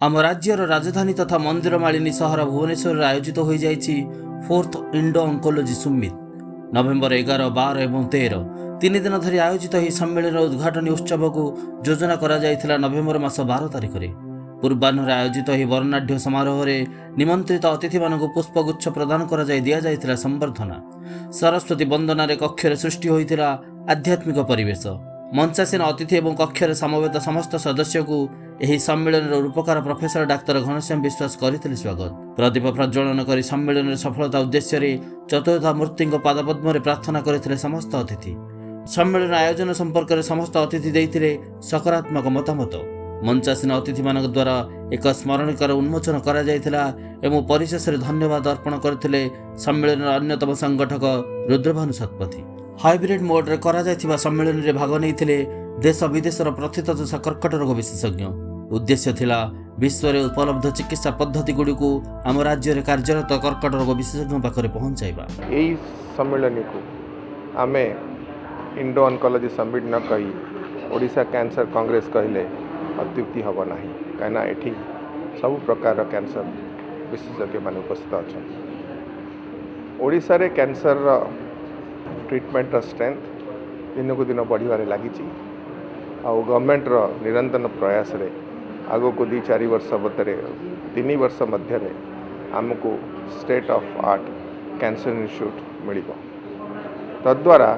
आम राज्यर राजधानी तथा मंदिर मालिनी सहर भुवनेश्वर आयोजित हो जाइछि 4th इंडो अंकोलोजी समिट। नवेम्बर 11, 12 और 13 तीन दिन धरी आयोजित यह सम्मेलन उद्घाटन उत्सव को योजना करा जाइथिला नवेम्बर मास 12 तारिख में। पूर्वाह्न आयोजित यह वर्णाढ्य समारोह में निमंत्रित अतिथि मानक पुष्पगुच्छ प्रदान करा जाय दिया जाइथिला संबर्धना। सरस्वती वंदना रे कक्षर सृष्टि होइथिला आध्यात्मिक परिवेश। मंचासीन अतिथि एवं कक्षर समवेत समस्त सदस्य को यह सम्मेलन रूपकार प्रोफेसर डाक्तर घनश्याम विश्वास करथिले स्वागत। प्रदीप प्रज्वलन कर सम्मेलन सफलता उद्देश्य रे चतुर्था मूर्ति पादपद्म प्रार्थना करथिले समस्त अतिथि। सम्मेलन आयोजन संपर्क में समस्त अतिथि देइथिले सकारात्मक मतामत। मंचासीन अतिथि मानक द्वारा एक स्मरणिकार उन्मोचन करा जाइथिला एवं परिशेष धन्यवाद अर्पण करथिले सम्मेलन अन्यतम संगठक रुद्रभानु शतपथी। हाइब्रिड मोड रे करा जाइथिबा सम्मेलन रे भाग नैथिले देश विदेशर प्रथित कर्कट रोग विशेषज्ञ। उद्देश्य थिला विश्व रे उपलब्ध चिकित्सा पद्धति गुडी को आम राज्य रे कार्यरत कर्कट रोग विशेषज्ञ पाखरे पहुंचाइबा। एई सम्मेलन को आमे इंडो ऑन्कोलॉजी समिट न कही ओडिशा कैंसर कांग्रेस कहले अत्युक्ति हब नाही, कहीं एठी सब प्रकार कैंसर विशेषज्ञ मान उपस्थित अच्छा। ओडिशा रे कैंसर ट्रीटमेंट स्ट्रेंथ दिन को दिन बढ़िबारे लगी। गवर्नमेंट निरंतर प्रयास रे आगो को 2-4 वर्ष भितर 3 वर्ष मध्य आमको state of art cancer institute मिल तद्वारा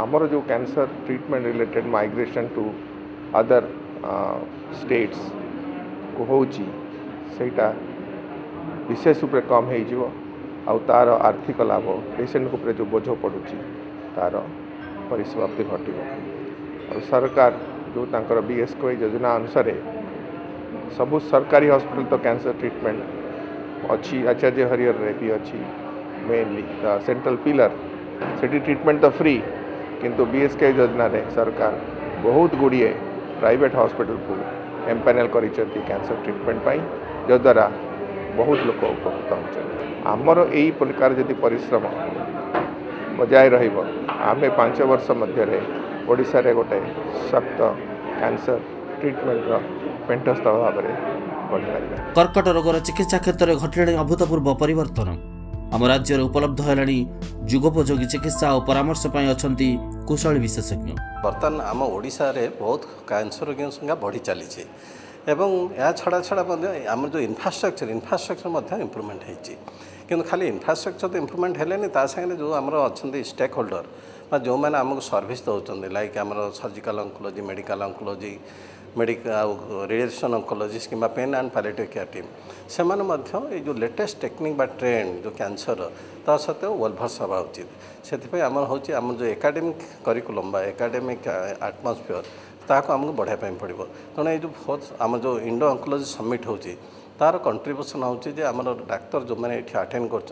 आमर जो cancer treatment related migration to other states को होची सेटा विशेष रूप कम हो तार आर्थिक लाभ पेशेंट को जो बोझ पड़ुची तार परिसमाप्ति घटो। और सरकार जो तांकर BSK योजना अनुसार सबु सरकारी हॉस्पिटल तो कैंसर ट्रीटमेंट अच्छी आचार्य हरिहर रे भी अच्छी मेनली द सेंट्रल पिलर से ट्रीटमेंट तो फ्री, किंतु BSK योजना रे सरकार बहुत गुड़िए प्राइवेट हॉस्पिटल को एम्पैनल कर कैंसर ट्रीटमेंट पाई, जद्वारा बहुत लोग उपकृत होती। आमर यही प्रकार जदि परिश्रम बजाय रमें 5 वर्ष मध्य ओडिशा रे गोटे सख्त कैंसर ट्रीटमेंट पेंटस्थल भाव में बढ़ पार। कर्कट रोगर चिकित्सा क्षेत्र में घटले अभूतपूर्व परिवर्तन। आम राज्य उपलब्ध है जुगोपयोगी चिकित्सा और परामर्श अच्छी कुशल विशेषज्ञ। बर्तमान आम ओडिशा रे बहुत कैंसर रोगी संख्या बढ़ी चली एवं या छड़ा छड़ा आम जो इनफ्रास्ट्रक्चर इम्प्रूवमेंट होती, किंतु खाली इनफ्रास्ट्रक्चर तो इम्प्रूवमेंट है ता सागे जो आम अच्छा स्टेक होल्डर जो मैंने आमको सर्विस दौरान लाइक आम surgical oncology, medical oncology, radiation oncologist कि pain and palliative care team से माने जो लेटेस्ट टेक्निक बा ट्रेंड जो कैंसर ता सत्वे वेलभर्स हवा उचित। से आम हूँ आम जो एकाडेमिक करिकुलम बा एकाडेमिक एटमॉस्फेयर ताको आमको बढ़ाई पड़ो। तेणु ये बहुत आम जो इंडो ऑन्कोलॉजी समिट होची तार कंट्रीब्यूशन होची जे आमर डाक्तर जो मैंने ये अटेंड कर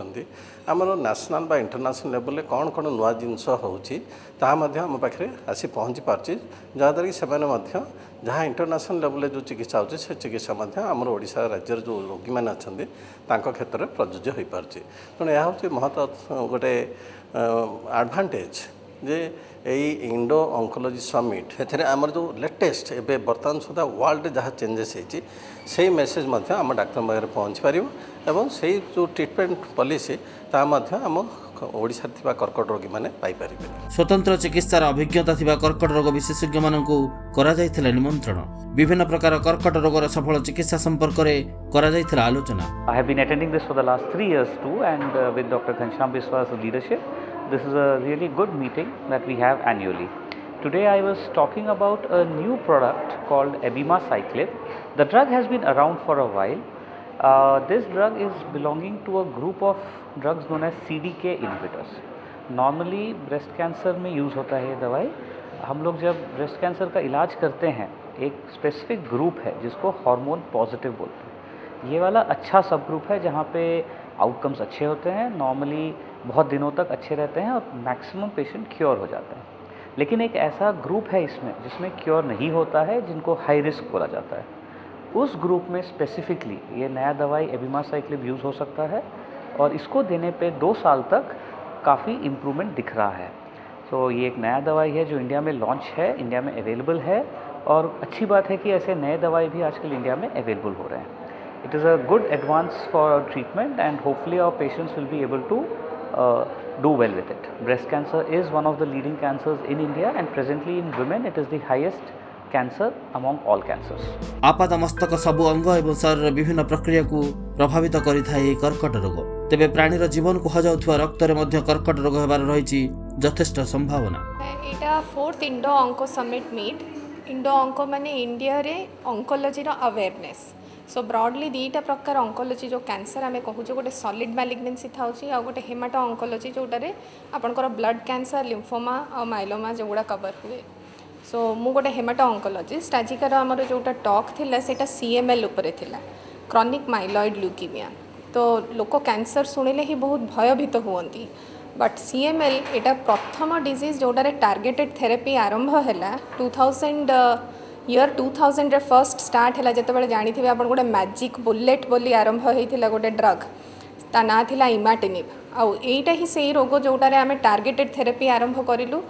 नेशनल बा इंटरनेशनल लेवल कौन कौन नुआ जिनस होची ताहा आम पाखे आसी पहुँची पार्ची, जहाँद्वारा कि से जहाँ इंटरनेशनल लेवल जो चिकित्सा होची से चिकित्सा आमर ओडिशा राज्य जो रोगी मैंने अच्छा क्षेत्र में प्रযোज्य हो पार्ची। तेणु यह हूँ महत गोटे एडभांटेज जे यही इंडो ऑन्कोलॉजी समिट से आमर जो लेटेस्ट एवं बर्तमान सुधा वर्ल्ड जहाँ चेंजेस होती से मेसेज आम डाक्तर पाखे पहुँची पार एवं से जो ट्रीटमेंट पॉलिसी आम ओडिशा थिबा कर्कट रोगी माने पाई परिबे। स्वतंत्र चिकित्सार अभिज्ञता थिबा कर्कट रोग विशेषज्ञ मानकु करा जायथिला निमंत्रण। विभिन्न प्रकार कर्कट रोगर सफल चिकित्सा संपर्क रे करा जायथिला आलोचना। I have been attending this for the last 3 years too, and with Dr. Ghanshyam Biswas' leadership, this is a really good meeting that we have annually. Today I was talking about a new product called abemaciclib. The drug has been around for a while. This drug is belonging to a group of drugs known as CDK inhibitors. Normally breast cancer में use होता है ये दवाई। हम लोग जब breast cancer का इलाज करते हैं एक स्पेसिफिक ग्रुप है जिसको हार्मोन पॉजिटिव बोलते हैं। ये वाला अच्छा सब ग्रुप है जहाँ पे आउटकम्स अच्छे होते हैं, नॉर्मली बहुत दिनों तक अच्छे रहते हैं और मैक्सिमम पेशेंट क्योर हो जाते हैं। लेकिन एक ऐसा ग्रुप है इसमें जिसमें क्योर नहीं होता है, जिनको हाई रिस्क बोला जाता है। उस ग्रुप में स्पेसिफिकली ये नया दवाई एबेमासाइक्लिब यूज़ हो सकता है और इसको देने पे 2 साल तक काफ़ी इम्प्रूवमेंट दिख रहा है। तो ये एक नया दवाई है जो इंडिया में लॉन्च है, इंडिया में अवेलेबल है और अच्छी बात है कि ऐसे नए दवाई भी आजकल इंडिया में अवेलेबल हो रहे हैं। It is a good advance for our treatment, and hopefully our patients will be able to do well with it. Breast cancer is one of the leading cancers in India, and presently in women it is the highest cancer among all cancers. आपाद मस्तक सबु अंग एवं शरीर विभिन्न प्रक्रिया को प्रभावित करिथाए कर्कट रोग। तेबे प्राणीर जीवन को हजाउथुवा रक्तरे मध्य कर्कट रोग हेबार रहिछि यथेष्ट संभावना। एटा fourth Indo onco summit meet. Indo onco माने इंडिया रे ऑंकोलॉजी रो अवेयरनेस। सो ब्रॉडली दीटा प्रकार ऑंकोलॉजी जो कैंसर आमे कहू जो गोटे सॉलिड मैलिग्नेंसी थाउची आ गोटे हेमाटो ऑंकोलॉजी जोटारे आपनकर ब्लड कैंसर लिम्फोमा आ माइलोमा जोगुडा कवर हुए। सो मु गोटे हेमाटो ऑंकोलॉजिस्ट आजिकार आमर जोटा टॉक थिला सेटा CML उपरे थिला, क्रॉनिक माइलॉइड ल्यूकेमिया। तो लोक कैंसर शुणिले ही बहुत भयभीत हुअंती, बट CML एटा प्रथम डिजीज जोटारे टार्गेटेड थेरेपी आरंभ हैला 2000 रे फर्स्ट स्टार्ट हैला जेतेबेले जानिथिबे आपण गोटे मैजिक बुलेट बोली आरंभ होइथिला गोटे ड्रग, ता ना थिला इमाटिनिब। आउ एटा ही सेही रोग जोटारे आमे टार्गेटेड थेरेपी आरंभ करिलु,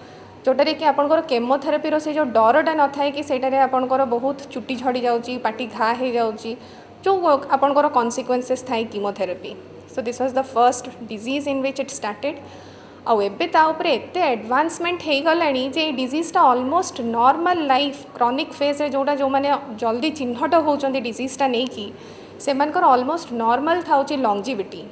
जोटारे कि आपनकर केमोथेरेपी रो से जो डरटा न थाए कि सेटारे आपनकर बहुत चुटी झड़ी जाउची, पाटी घा हे जाउची, जो आपनकर कॉन्सिक्वेंसेस थाए chemotherapy. So this was the first disease in which it started. आउ एबे ता उपरे एते एडवांसमेंट हे गलानी जे डिजीजटा almost normal life chronic phase रे जोटा जो माने जल्दी चिन्हट होउचंदी डिजीजटा नै कि से मानकर ऑलमोस्ट नॉर्मल थाउची longevity.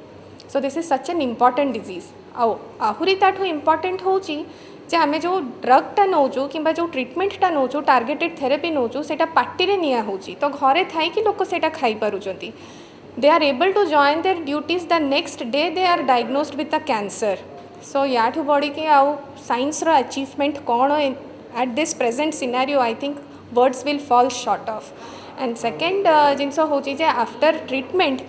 So this is such an important disease. आउ आहुरी ताठू इम्पोर्टेंट होउची जे आमे जो ड्रगटा नौचु कि जो ट्रिटमेंटटा नौचु टार्गेटेड थेरेपी नौचु सेटा पार्टी निया होची, तो घरे थाई कि लोक सेटा खाई पारुचंती। They are able to join their duties the next day they are diagnosed with the cancer. So याठू बड़ी के आउ साइंस रो अचीवमेंट कौन at this present scenario I think words will fall short of. And second जिनस होची जे after treatment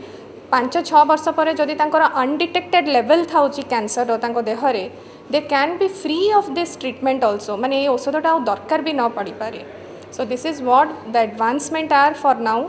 5-6 वर्ष पर जदि तांकर अनडिटेक्टेड लेवल थाउची कैंसर तांको देहरे they can be free of this treatment also, माने ये औषधटा आ दरकार भी न पड़ी पारे। So this is what the advancement are for now.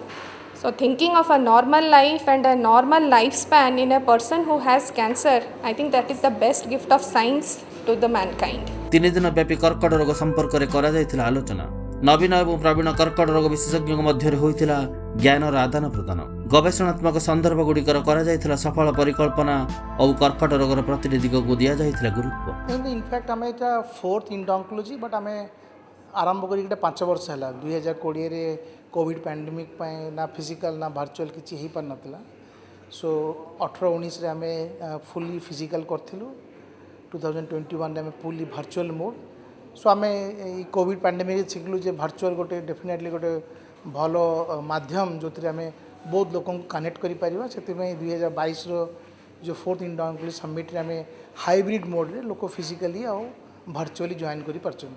So thinking of a normal life and a normal lifespan in a person who has cancer, I think that is the best gift of science to the mankind. 3 दिन व्यापी कर्कट रोग संपर्क रे करा जायथिला आलोचना। नवीन एवं प्रवीण कर्कट रोग विशेषज्ञ मध्य होइथिला ज्ञानर आदान प्रदान। गवेषणात्मक संदर्भ गुड़िकर करा जायथिला सफल परिकल्पना और कर्कट रोगर प्रतिनिधि को दिया जायथिला गुरुत्व। इनफैक्ट आम एटा फोर्थ इंडो ऑंकोलॉजी बट आम आरंभ कर 5 वर्ष है 2020 रे कोविड पैंडेमिक ना फिजिकल ना वर्चुअल किसी हो पार नाला। सो 18-19 आम फुली फिजिकल करूँ, 2021 आम फुली वर्चुअल मोड। सो आम कोविड पैंडेमिक शिखलु जे वर्चुअल गोटे डेफिनेटली गोटे भल माध्यम जो आम बहुत लोक कनेक्ट कर से 2022 जो फोर्थ इंडो ऑंकोलॉजी समिट आम हाइब्रिड मोड रे लोक फिजिकली आ वर्चुअली जॉइन कर पार्छन।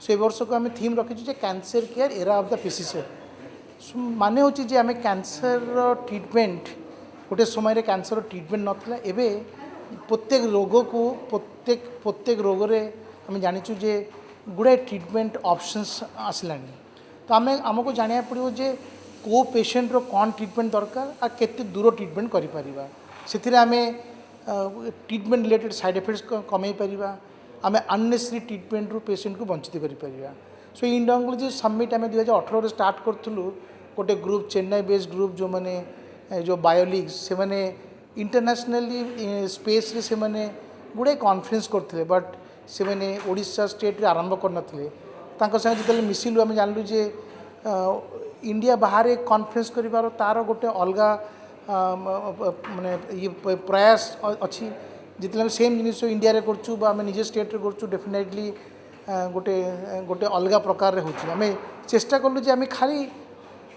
सो ए वर्ष को आम थीम रखीचु cancer care era of the PCC. माने होची जे आम कैंसर ट्रीटमेंट गोटे समय कैंसर ट्रीटमेंट नाला, एबे प्रत्येक रोग को प्रत्येक रोग रे आम जानिचु जे गुड़ाए ट्रीटमेंट ऑप्शंस आसलानी। तो आम आमको जाना पड़ो जे को पेशेंट रो कौन ट्रीटमेंट दरकार आ केते दूर ट्रीटमेंट करि परिबा, सेथिरे आम ट्रीटमेंट रिलेटेड साइड इफेक्ट्स कमे परिबा, आम अननेसेसरी ट्रीटमेंट रू पेशेंट को वंचित कर परिबा। सो इंडो ऑंकोलॉजी समिट आम 2018 स्टार्ट करूँ, गोटे ग्रुप चेन्नई बेस्ड ग्रुप जो मैंने जो बायोलिग्स से मैंने इंटरनेशनली स्पेस रे से मैंने गुड़ाए कॉन्फ्रेंस करते, बट से मैंने ओडिशा स्टेट रे आरंभ करनथिले। तांको संगे जितले मिसिलु आम जानलु जे इंडिया बाहर कॉन्फ्रेंस करिवार तार गोटे अलगा माने ये प्रयास अच्छी। जितले सेम जिनिस इंडिया रे करछु बा आम निजे स्टेट रे करछु, डेफिनेटली गोटे गोटे अलग प्रकार रे होछि। आम चेष्टा कलु जे आम खाली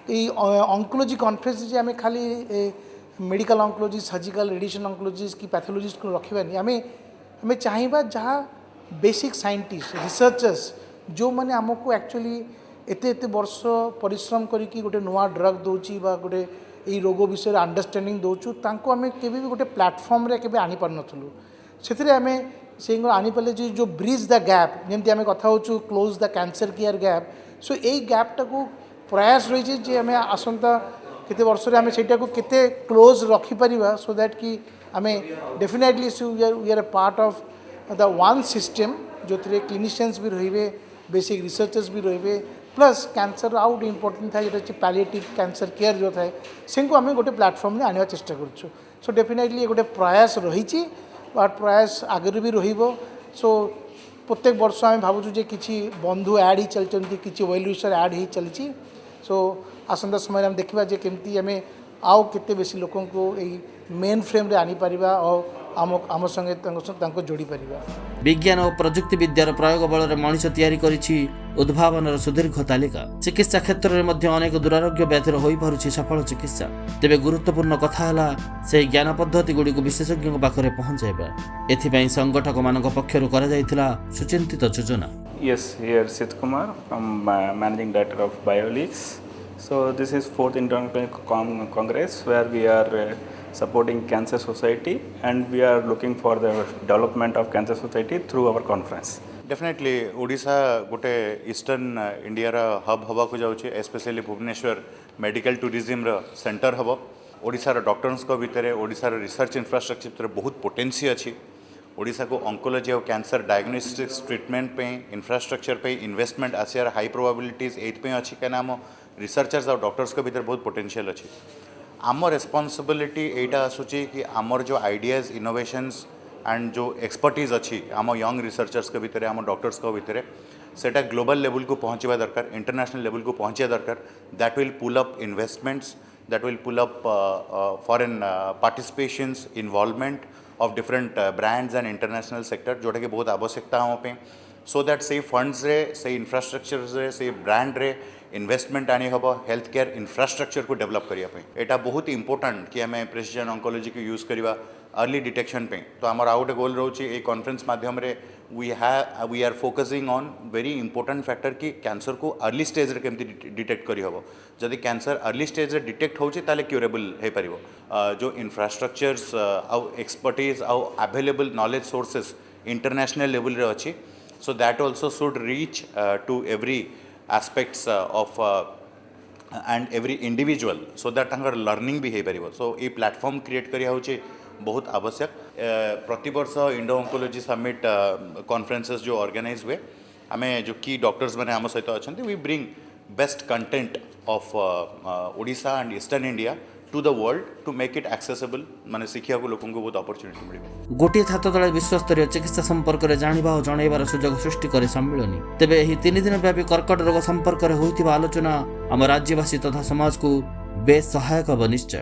ऑंकोलॉजी कॉन्फ्रेंस जे आम खाली medical oncology surgical radiation oncologist की पैथोलॉजिस्ट को रखिबानी, आम चाहिबा जहाँ बेसिक साइंटिस्ट रिसर्चर्स जो माने आमको एक्चुअली एते वर्ष परिश्रम करिकी गोटे नुआ ड्रग दोची बा गोटे यही रोग विषय अंडरस्टैंडिंग दोचु, तांको आम केबे भी गोटे प्लेटफॉर्म रे केबे आनी पार नथलु। सेथिरे आम से आनी पाले जो ब्रिज द गैप जमती आम कथा होचु close the cancer care gap. So यही गैपटा को प्रयास रही जे आम आसंता केते वर्ष रे आम सेटा को केते क्लोज रखी परिबा, सो दैट कि आम definitely we are a part of the one system जो क्लिनिशियंस भी रहिबे, बेसिक रिसर्चर्स भी रहिबे, प्लस कैंसर आउ गोटे इम्पोर्टेंट था जो पैलिएटिव कैंसर केयर जो थाए से आम गोटे प्लाटफर्म में आने चेष्टा करूँ सो डेफिनेटली गोटे प्रयास रही प्रयास आगे भी सो प्रत्येक वर्ष आम भावुँ जे किसी बंधु ऐड ही चलती किसी वेल विशर ऐड ही चलती सो आसंता समय आम देखा जे केमती आम आउ केते बेसी लोक को मेन फ्रेम रे आनी परिबा और आम संगे जोड़ी परिबा। विज्ञान और प्रजुक्ति विद्यार प्रयोग बल मनीष तैयारी करिछि उद्भावनर सुदीर्घ तालिका। चिकित्सा क्षेत्र में मध्य अनेक दुरारोग्य व्याधिर हो पारुछि सफल चिकित्सा। तेबे गुरुत्वपूर्ण कथा हला से ज्ञान पद्धति गुडी को विशेषज्ञ पाखरे पहुंचाइबा। एथिपई संगठक मानक पक्षरु करा जायतिला सुचिंतित योजना। Yes, here Sid Kumar from Managing Director of BioLeaks. So this is 4th International Congress where we are supporting Cancer Society and we are looking for the development of Cancer Society through our conference. Definitely Odisha गोटे eastern India hub हवा को जाऊँचे specially Bhubaneswar medical tourism रो centre हम ओडिशार doctors को भितर ओडिशार research infrastructure भितर बहुत पोटेंसी अच्छी ओडिशा को ऑन्कोलॉजी और कैंसर डायग्नोस्टिक्स ट्रीटमेंट पे इंफ्रास्ट्रक्चर पे इन्वेस्टमेंट आसियार हाई प्रोबेबिलिटीज एथपे अच्छी कहीं आम रिसर्चर्स और डॉक्टर्स को भितर बहुत पोटेंशियल अच्छी आम रेस्पॉन्सिबिलिटी एटा आसूची कि आमर जो आइडियाज इनोवेशंस एंड जो एक्सपर्टीज अच्छी आम यंग रिसर्चर्स के भितर आम डॉक्टर्स को भितर सेटा ग्लोबल लेवल को पहुँचवा दरकार इंटरनेशनल लेवल को पहुँचा दरकार that will pull up investments that will pull up foreign participations involvement of different brands and international sector जोटा कि बहुत आवश्यकता हम सो दैट से फंड्स रे से इंफ्रास्ट्रक्चर रे से ब्रांड रे इन्वेस्टमेंट आनी हम हेल्थ केयर इंफ्रास्ट्रक्चर को डेवलप करने एटा बहुत इंपोर्टेंट कि आम प्रेसिजन ऑन्कोलॉजी को यूज करवा अर्ली डिटेक्शन पे तो आमर आउ गोटे गोल रोचे ये कॉन्फ्रेंस माध्यम we are focusing on very important factor कि कैंसर को अर्ली स्टेज रे केमती डिटेक्ट करी हबो जदि कैंसर अर्ली स्टेज रे डिटेक्ट होचे ताले क्यूरेबल हे परिबो जो इंफ्रास्ट्रक्चर्स आउ एक्सपर्टीज आउ available knowledge sources international level रे अच्छी so that also should reach to every aspects of and every individual so that तांकर लर्निंग भी हो पारिबो सो ये प्लेटफॉर्म क्रिएट करिया होचे बहुत आवश्यक प्रति वर्ष इंडो ऑन्कोलॉजी समिट कॉन्फ्रेंसेस जो ऑर्गेनाइज हुए आमे जो की डॉक्टर्स माने आम सहित अच्छा we bring best content of Odisha and eastern India to the world to make it accessible माने शिक्षा को लोगों को बहुत अपॉर्चुनिटी मिले गोटे छात्र तले विश्वस्तरीय चिकित्सा संपर्क में जानिबा और जणैबार सुजोग सृष्टि करे सम्मेलनी। तेबे एही 3 दिन व्यापी कर्कट रोग संपर्क में होइतिबा आलोचना आम राज्यवासी तथा समाज को बेस सहायक निश्चय।